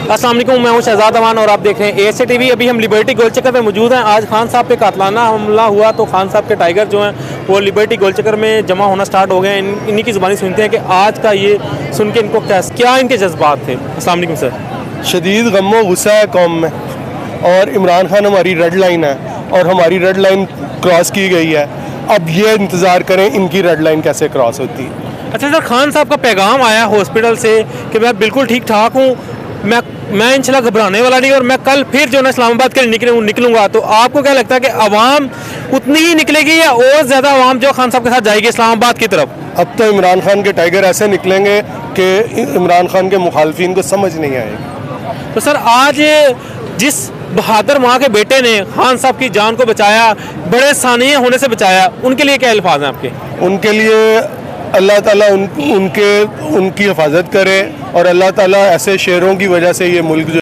अस्सलाम वालेकुम, मैं हूं शहजाद अमान और आप देख रहे हैं एएसए टीवी। अभी हम लिबर्टी गोलचक्कर में मौजूद हैं। आज खान साहब पे कातलाना हमला हुआ तो खान साहब के टाइगर जो हैं वो लिबर्टी गोलचक्कर में जमा होना स्टार्ट हो गए हैं। इन्हीं की ज़ुबानी सुनते हैं कि आज का ये सुन के इनको क्या इनके जज्बात थे। अस्सलाम वालेकुम सर। शदीद गम व गुस्सा है कौम में, और इमरान खान हमारी रेड लाइन है और हमारी रेड लाइन क्रॉस की गई है। अब ये इंतज़ार करें इनकी रेड लाइन कैसे क्रॉस होती है। अच्छा सर, खान साहब का पैगाम आया हॉस्पिटल से कि मैं बिल्कुल ठीक ठाक हूँ, मैं इंशाल्लाह घबराने वाला नहीं और मैं कल फिर जो है इस्लामाबाद के लिए निकलूंगा। तो आपको क्या लगता है कि आवाम उतनी ही निकलेगी या और ज़्यादा आवाम जो खान साहब के साथ जाएगी इस्लामाबाद की तरफ? अब तो इमरान खान के टाइगर ऐसे निकलेंगे कि इमरान खान के मुखालफिन को समझ नहीं आएगी। तो सर आज जिस बहादुर माँ के बेटे ने खान साहब की जान को बचाया, बड़े सानिया होने से बचाया, उनके लिए क्या अल्फाज हैं आपके? उनके लिए अल्लाह ताला उनकी हिफाजत करे और अल्लाह ताला ऐसे शेरों की वजह से ये मुल्क जो